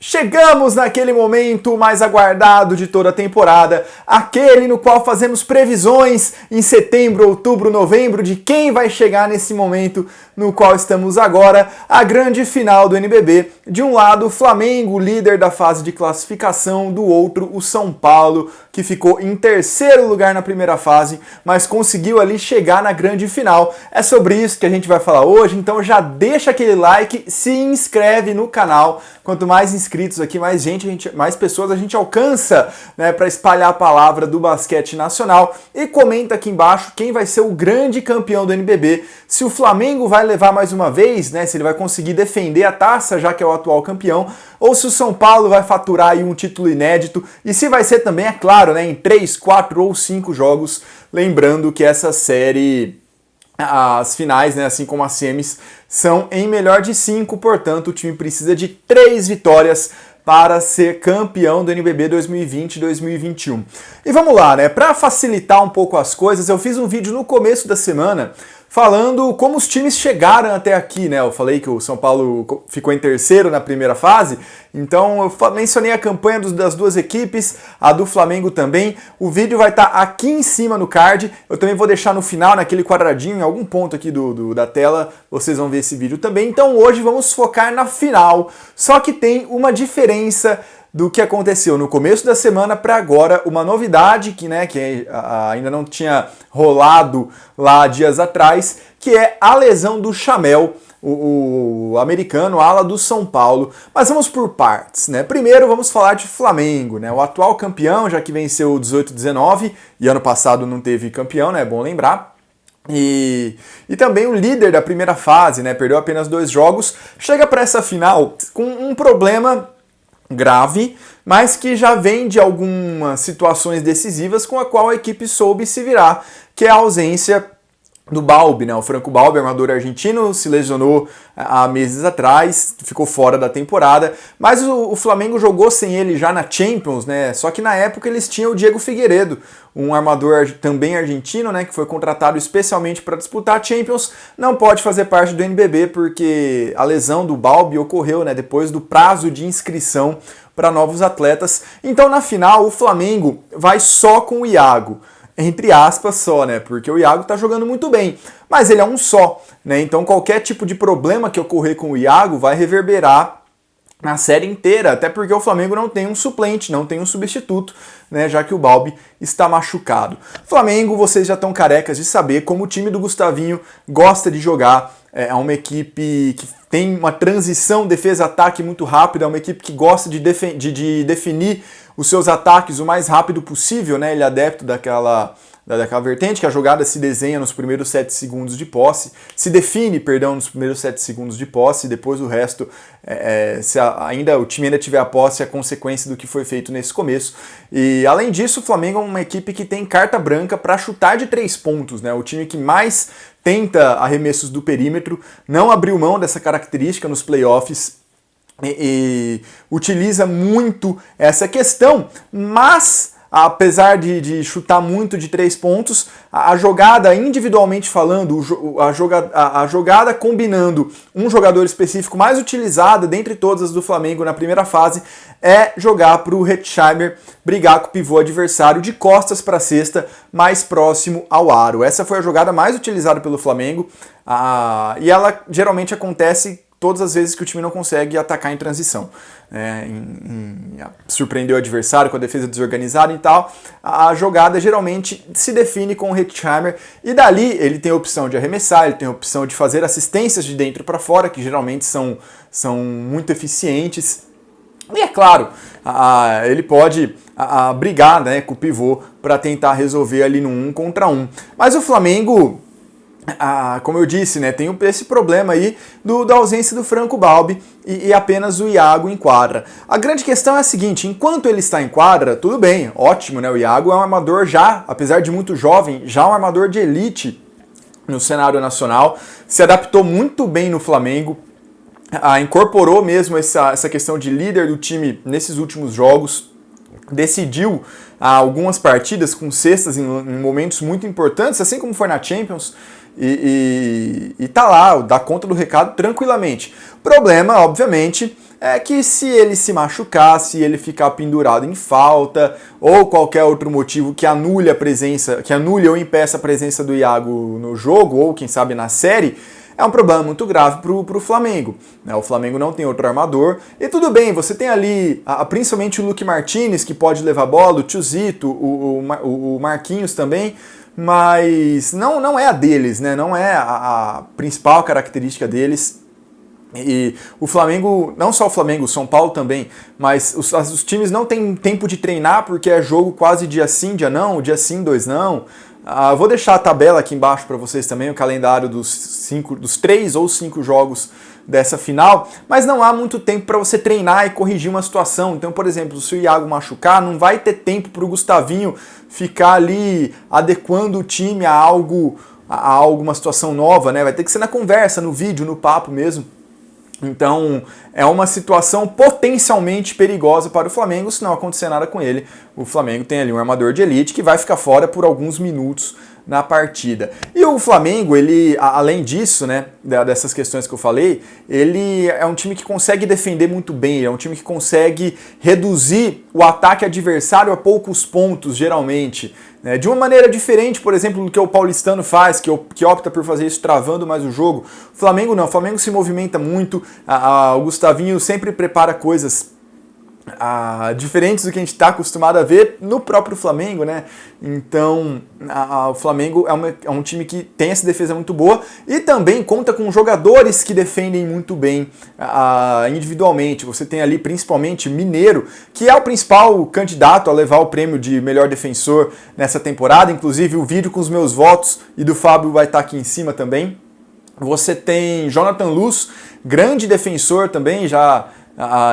Chegamos naquele momento mais aguardado de toda a temporada, aquele no qual fazemos previsões em setembro, outubro, novembro de quem vai chegar nesse momento no qual estamos agora, a grande final do NBB. De um lado, o Flamengo, líder da fase de classificação, do outro, o São Paulo, que ficou em terceiro lugar na primeira fase, mas conseguiu ali chegar na grande final. É sobre isso que a gente vai falar hoje, então já deixa aquele like, se inscreve no canal. Quanto mais inscritos aqui, mais gente, mais pessoas a gente alcança, né, para espalhar a palavra do basquete nacional. E comenta aqui embaixo quem vai ser o grande campeão do NBB. Se o Flamengo vai levar mais uma vez, né, se ele vai conseguir defender a taça, já que é o atual campeão, ou se o São Paulo vai faturar aí um título inédito, e se vai ser também, é claro, né, em 3, 4 ou 5 jogos, lembrando que essa série, as finais, né, assim como as semis, são em melhor de 5, portanto o time precisa de 3 vitórias para ser campeão do NBB 2020-2021. E vamos lá, né, para facilitar um pouco as coisas, eu fiz um vídeo no começo da semana falando como os times chegaram até aqui, né? Eu falei que o São Paulo ficou em terceiro na primeira fase, então eu mencionei a campanha das duas equipes, a do Flamengo também. O vídeo vai estar aqui em cima no card, eu também vou deixar no final, naquele quadradinho, em algum ponto aqui da tela, vocês vão ver esse vídeo também. Então hoje vamos focar na final, só que tem uma diferença do que aconteceu no começo da semana para agora, uma novidade que ainda não tinha rolado lá dias atrás, que é a lesão do Chamel, o americano, ala do São Paulo. Mas vamos por partes, né? Primeiro vamos falar de Flamengo, né? O atual campeão, já que venceu o 18-19 e ano passado não teve campeão, né? É bom lembrar. E também o líder da primeira fase, né? Perdeu apenas 2 jogos, chega para essa final com um problema grave, mas que já vem de algumas situações decisivas com a qual a equipe soube se virar, que é a ausência do Balbi, né? O Franco Balbi, armador argentino, se lesionou há meses atrás, ficou fora da temporada, mas o Flamengo jogou sem ele já na Champions, né? Só que na época eles tinham o Diego Figueiredo, um armador também argentino, né, que foi contratado especialmente para disputar a Champions, não pode fazer parte do NBB porque a lesão do Balbi ocorreu, né, depois do prazo de inscrição para novos atletas. Então na final o Flamengo vai só com o Iago, entre aspas só, né, porque o Iago tá jogando muito bem, mas ele é um só, né, então qualquer tipo de problema que ocorrer com o Iago vai reverberar na série inteira, até porque o Flamengo não tem um suplente, não tem um substituto, né, já que o Balbi está machucado. Flamengo, vocês já estão carecas de saber como o time do Gustavinho gosta de jogar, é uma equipe que tem uma transição defesa-ataque muito rápida, é uma equipe que gosta de definir os seus ataques o mais rápido possível, né, ele é adepto daquela vertente, que a jogada se desenha nos primeiros 7 segundos de posse, se define, perdão, nos primeiros 7 segundos de posse, e depois o resto, se o time ainda tiver a posse, é consequência do que foi feito nesse começo. E além disso, o Flamengo é uma equipe que tem carta branca para chutar de 3 pontos, né? O time que mais tenta arremessos do perímetro, não abriu mão dessa característica nos playoffs, e utiliza muito essa questão, mas apesar de chutar muito de 3 pontos, a jogada, individualmente falando, a jogada combinando um jogador específico mais utilizada dentre todas as do Flamengo na primeira fase é jogar para o Hetzheimer brigar com o pivô adversário de costas para a cesta, mais próximo ao aro. Essa foi a jogada mais utilizada pelo Flamengo, e ela geralmente acontece todas as vezes que o time não consegue atacar em transição. Surpreendeu o adversário com a defesa desorganizada e tal, a jogada geralmente se define com o Hetzheimer, e dali ele tem a opção de arremessar, ele tem a opção de fazer assistências de dentro para fora, que geralmente são muito eficientes, e é claro, ele pode brigar, né, com o pivô para tentar resolver ali no 1 contra 1. Mas o Flamengo, como eu disse, né, tem esse problema aí da ausência do Franco Balbi e apenas o Iago em quadra. A grande questão é a seguinte: enquanto ele está em quadra, tudo bem, ótimo, né? O Iago é um armador já, apesar de muito jovem, já um armador de elite no cenário nacional, se adaptou muito bem no Flamengo, incorporou mesmo essa questão de líder do time nesses últimos jogos, decidiu algumas partidas com cestas em momentos muito importantes, assim como foi na Champions, e tá lá, dá conta do recado tranquilamente. Problema, obviamente, é que se ele se machucar, se ele ficar pendurado em falta, ou qualquer outro motivo que anule a presença, que anule ou impeça a presença do Iago no jogo, ou quem sabe na série, é um problema muito grave pro Flamengo. O Flamengo não tem outro armador. E tudo bem, você tem ali principalmente o Luque Martinez, que pode levar a bola, o Tiozito, o Marquinhos também, mas não é a deles, né? Não é a principal característica deles. E o Flamengo, não só o Flamengo, o São Paulo também, mas os times não têm tempo de treinar porque é jogo quase dia sim, dia não, dia sim, dois não. Vou deixar a tabela aqui embaixo para vocês também, o calendário dos 3 ou 5 jogos dessa final, mas não há muito tempo para você treinar e corrigir uma situação. Então, por exemplo, se o Iago machucar, não vai ter tempo para o Gustavinho ficar ali adequando o time a alguma situação nova, né? Vai ter que ser na conversa, no vídeo, no papo mesmo. Então, é uma situação potencialmente perigosa para o Flamengo se não acontecer nada com ele. O Flamengo tem ali um armador de elite que vai ficar fora por alguns minutos na partida. E o Flamengo, ele, além disso, né, dessas questões que eu falei, ele é um time que consegue defender muito bem, é um time que consegue reduzir o ataque adversário a poucos pontos, geralmente. De uma maneira diferente, por exemplo, do que o paulistano faz, que opta por fazer isso travando mais o jogo. O Flamengo não, o Flamengo se movimenta muito, o Gustavinho sempre prepara coisas diferentes do que a gente está acostumado a ver no próprio Flamengo, né? Então, o Flamengo é um time que tem essa defesa muito boa e também conta com jogadores que defendem muito bem individualmente. Você tem ali principalmente Mineiro, que é o principal candidato a levar o prêmio de melhor defensor nessa temporada. Inclusive, o vídeo com os meus votos e do Fábio vai estar aqui em cima também. Você tem Jonathan Luz, grande defensor também, já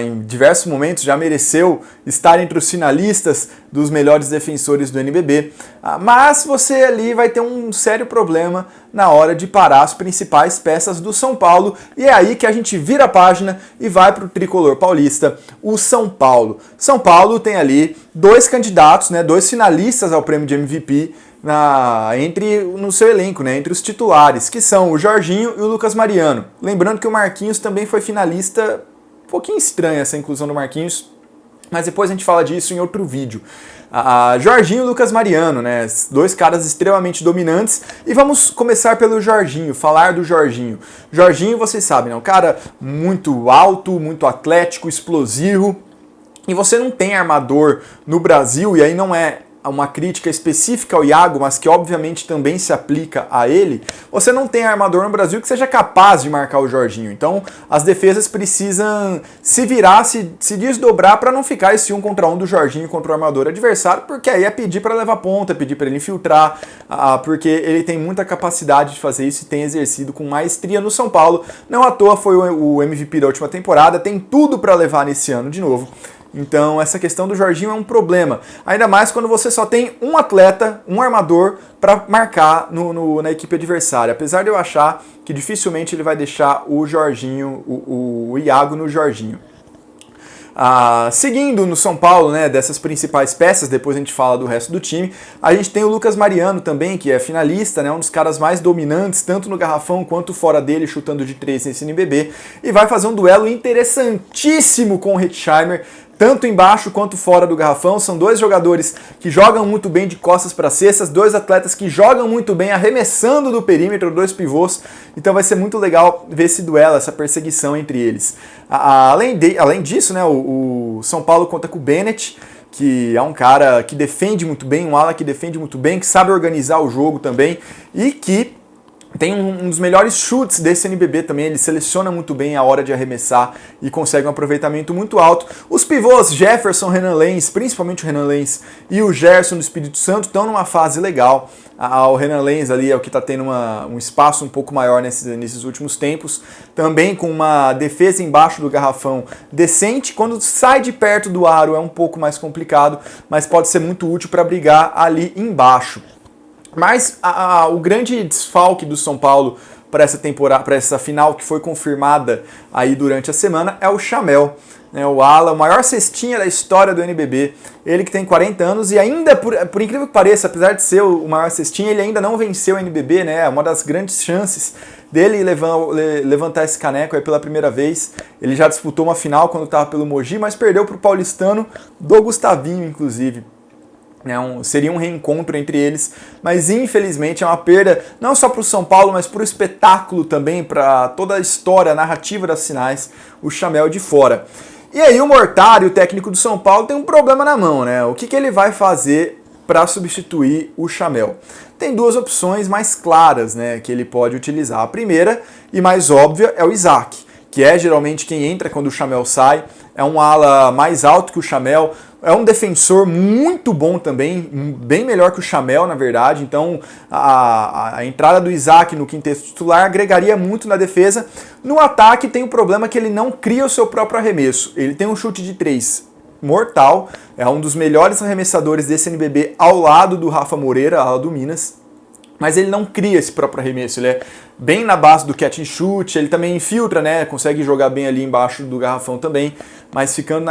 em diversos momentos já mereceu estar entre os finalistas dos melhores defensores do NBB, mas você ali vai ter um sério problema na hora de parar as principais peças do São Paulo, e é aí que a gente vira a página e vai para o tricolor paulista, o São Paulo. São Paulo tem ali 2 candidatos, né, 2 finalistas ao prêmio de MVP no seu elenco, né, entre os titulares, que são o Jorginho e o Lucas Mariano. Lembrando que o Marquinhos também foi finalista. Um pouquinho estranha essa inclusão do Marquinhos, mas depois a gente fala disso em outro vídeo. Jorginho e Lucas Mariano, né? 2 caras extremamente dominantes. E vamos começar pelo Jorginho, falar do Jorginho. Jorginho, vocês sabem, é um cara muito alto, muito atlético, explosivo. E você não tem armador no Brasil, e aí não é uma crítica específica ao Iago, mas que obviamente também se aplica a ele, você não tem armador no Brasil que seja capaz de marcar o Jorginho. Então as defesas precisam se virar, se desdobrar para não ficar esse 1 contra 1 do Jorginho contra o armador adversário, porque aí é pedir para levar ponta, é pedir para ele infiltrar, porque ele tem muita capacidade de fazer isso e tem exercido com maestria no São Paulo. Não à toa foi o MVP da última temporada, tem tudo para levar nesse ano de novo. Então essa questão do Jorginho é um problema, ainda mais quando você só tem um atleta, um armador para marcar na equipe adversária, apesar de eu achar que dificilmente ele vai deixar o Jorginho, o Iago no Jorginho. Seguindo no São Paulo, né, dessas principais peças, depois a gente fala do resto do time, a gente tem o Lucas Mariano também, que é finalista, né, um dos caras mais dominantes, tanto no garrafão quanto fora dele, chutando de 3 nesse NBB, e vai fazer um duelo interessantíssimo com o Hetzheimer, tanto embaixo quanto fora do garrafão. São 2 jogadores que jogam muito bem de costas para cestas, 2 atletas que jogam muito bem arremessando do perímetro, 2 pivôs, então vai ser muito legal ver esse duelo, essa perseguição entre eles. Além disso, né, o São Paulo conta com o Bennett, que é um cara que defende muito bem, um ala que defende muito bem, que sabe organizar o jogo também e que tem um dos melhores chutes desse NBB também, ele seleciona muito bem a hora de arremessar e consegue um aproveitamento muito alto. Os pivôs Jefferson, Renan Lenz, principalmente o Renan Lenz e o Gerson do Espírito Santo estão numa fase legal. O Renan Lenz ali é o que está tendo um espaço um pouco maior nesses últimos tempos, também com uma defesa embaixo do garrafão decente. Quando sai de perto do aro é um pouco mais complicado, mas pode ser muito útil para brigar ali embaixo. Mas o grande desfalque do São Paulo para essa temporada, para essa final que foi confirmada aí durante a semana, é o Chamel. né, o ala, o maior cestinha da história do NBB, ele que tem 40 anos e ainda, por incrível que pareça, apesar de ser o maior cestinha, ele ainda não venceu o NBB, né, uma das grandes chances dele levantar esse caneco aí pela primeira vez. Ele já disputou uma final quando estava pelo Mogi, mas perdeu para o paulistano do Gustavinho, inclusive. Seria um reencontro entre eles, mas infelizmente é uma perda não só para o São Paulo, mas para o espetáculo também, para toda a história, a narrativa das finais, o Chamel de fora. E aí o Mortari, o técnico do São Paulo, tem um problema na mão, né? O que ele vai fazer para substituir o Chamel? Tem duas opções mais claras, né, que ele pode utilizar. A primeira e mais óbvia é o Isaac, que é geralmente quem entra quando o Chamel sai, é um ala mais alto que o Chamel, é um defensor muito bom também, bem melhor que o Chamel, na verdade. Então a entrada do Isaac no quinteto titular agregaria muito na defesa. No ataque tem o problema que ele não cria o seu próprio arremesso. Ele tem um chute de 3 mortal, é um dos melhores arremessadores desse NBB ao lado do Rafa Moreira, ao lado do Minas. Mas ele não cria esse próprio arremesso, ele é bem na base do catch and shoot, ele também infiltra, né, consegue jogar bem ali embaixo do garrafão também, mas ficando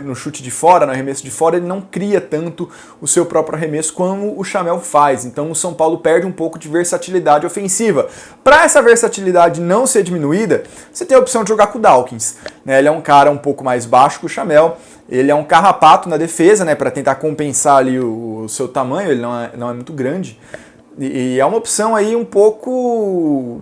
no chute de fora, no arremesso de fora, ele não cria tanto o seu próprio arremesso como o Chamel faz. Então o São Paulo perde um pouco de versatilidade ofensiva. Para essa versatilidade não ser diminuída, você tem a opção de jogar com o Dawkins, né? Ele é um cara um pouco mais baixo que o Chamel, ele é um carrapato na defesa, né, para tentar compensar ali o seu tamanho, ele não é muito grande. E é uma opção aí um pouco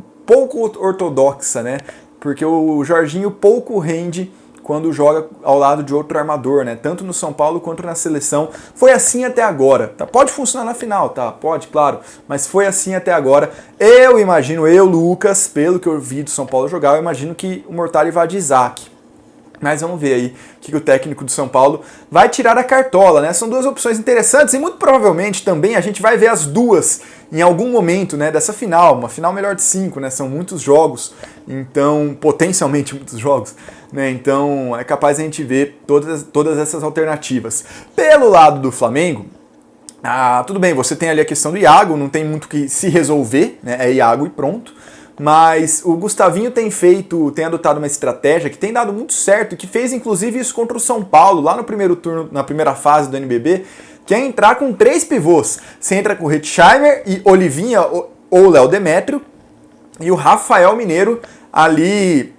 ortodoxa, né? Porque o Jorginho pouco rende quando joga ao lado de outro armador, né? Tanto no São Paulo quanto na seleção. Foi assim até agora, tá? Pode funcionar na final, tá? Pode, claro. Mas foi assim até agora. Eu imagino, Lucas, pelo que eu vi do São Paulo jogar, eu imagino que o Mortari vai de Isaac. Mas vamos ver aí o que o técnico do São Paulo vai tirar da cartola, né? São duas opções interessantes e muito provavelmente também a gente vai ver as duas em algum momento, né, dessa final, uma final melhor de 5, né? São muitos jogos, então, potencialmente muitos jogos, né? Então é capaz a gente ver todas essas alternativas. Pelo lado do Flamengo, tudo bem, você tem ali a questão do Iago, não tem muito que se resolver, né? É Iago e pronto. Mas o Gustavinho tem adotado uma estratégia que tem dado muito certo e que fez inclusive isso contra o São Paulo, lá no primeiro turno, na primeira fase do NBB, que é entrar com 3 pivôs. Você entra com o Hetzheimer e Olivinha ou Léo Demétrio e o Rafael Mineiro ali,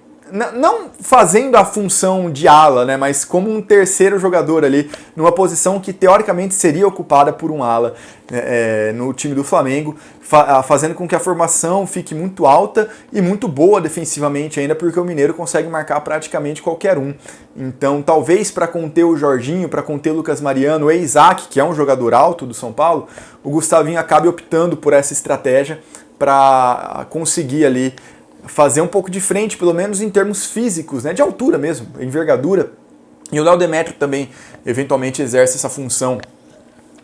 não fazendo a função de ala, né, mas como um terceiro jogador ali, numa posição que teoricamente seria ocupada por um ala no time do Flamengo, fazendo com que a formação fique muito alta e muito boa defensivamente ainda, porque o Mineiro consegue marcar praticamente qualquer um. Então, talvez para conter o Jorginho, para conter o Lucas Mariano e Isaac, que é um jogador alto do São Paulo, o Gustavinho acabe optando por essa estratégia para conseguir ali fazer um pouco de frente, pelo menos em termos físicos, né, de altura mesmo, envergadura. E o Léo Demétrio também eventualmente exerce essa função.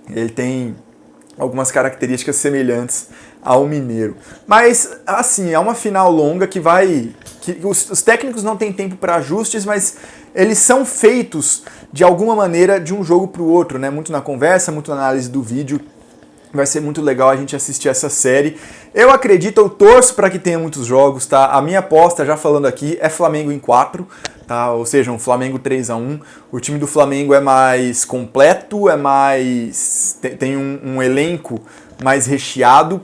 Ele tem algumas características semelhantes ao Mineiro. Mas, assim, é uma final longa que os técnicos não têm tempo para ajustes, mas eles são feitos de alguma maneira de um jogo para o outro, né? Muito na conversa, muito na análise do vídeo. Vai ser muito legal a gente assistir essa série. Eu acredito, eu torço para que tenha muitos jogos, tá? A minha aposta, já falando aqui, é Flamengo em 4, tá? Ou seja, um Flamengo 3-1. O time do Flamengo é mais completo, tem um elenco mais recheado.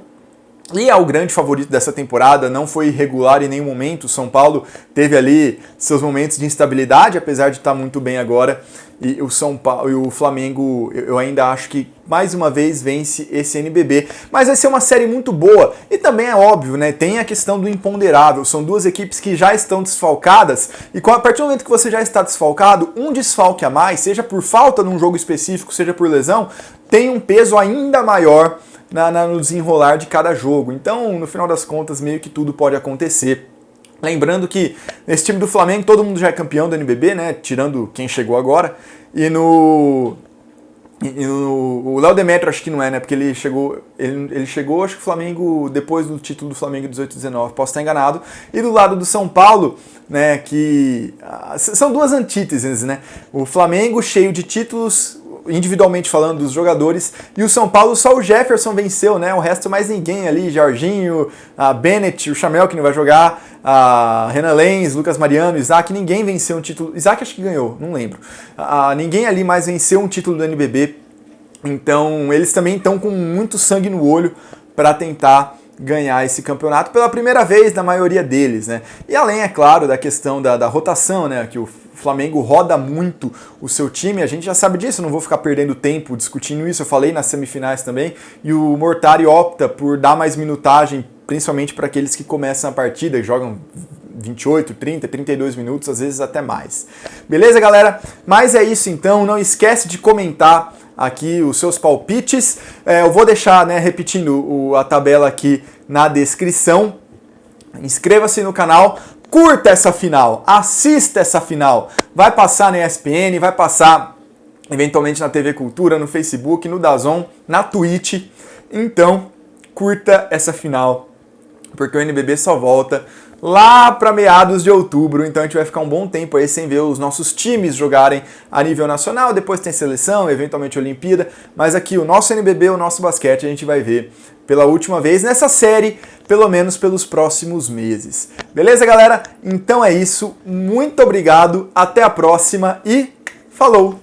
E é o grande favorito dessa temporada, não foi irregular em nenhum momento. O São Paulo teve ali seus momentos de instabilidade, apesar de estar muito bem agora. E o Flamengo, eu ainda acho que mais uma vez vence esse NBB. Mas vai ser uma série muito boa. E também é óbvio, né? Tem a questão do imponderável. São duas equipes que já estão desfalcadas. E a partir do momento que você já está desfalcado, um desfalque a mais, seja por falta num jogo específico, seja por lesão, tem um peso ainda maior no desenrolar de cada jogo. Então, no final das contas, meio que tudo pode acontecer. Lembrando que nesse time do Flamengo todo mundo já é campeão do NBB, né? Tirando quem chegou agora. E o Léo Demétrio acho que não é, né? Porque ele chegou, acho que o Flamengo, depois do título do Flamengo 18-19, posso estar enganado. E do lado do São Paulo, né? Que são duas antíteses, né? O Flamengo cheio de títulos individualmente falando dos jogadores, e o São Paulo só o Jefferson venceu, né? O resto mais ninguém ali, Jorginho, a Bennett, o Chamel que não vai jogar, a Renan Lenz, Lucas Mariano, Isaac, ninguém venceu um título. Isaac acho que ganhou, não lembro. Ninguém ali mais venceu um título do NBB. Então eles também estão com muito sangue no olho para tentar ganhar esse campeonato pela primeira vez na maioria deles, né? E além, é claro, da questão da rotação, né? Que o Flamengo roda muito o seu time, a gente já sabe disso, não vou ficar perdendo tempo discutindo isso, eu falei nas semifinais também, e o Mortari opta por dar mais minutagem, principalmente para aqueles que começam a partida, que jogam 28, 30, 32 minutos, às vezes até mais. Beleza, galera? Mas é isso então, não esquece de comentar aqui os seus palpites. Eu vou deixar, né, repetindo a tabela aqui na descrição. Inscreva-se no canal, curta essa final, assista essa final. Vai passar na ESPN, vai passar eventualmente na TV Cultura, no Facebook, no DAZN, na Twitch. Então, curta essa final, porque o NBB só volta lá para meados de outubro, então a gente vai ficar um bom tempo aí sem ver os nossos times jogarem a nível nacional, depois tem seleção, eventualmente Olimpíada, mas aqui o nosso NBB, o nosso basquete, a gente vai ver pela última vez nessa série, pelo menos pelos próximos meses. Beleza, galera? Então é isso, muito obrigado, até a próxima e falou!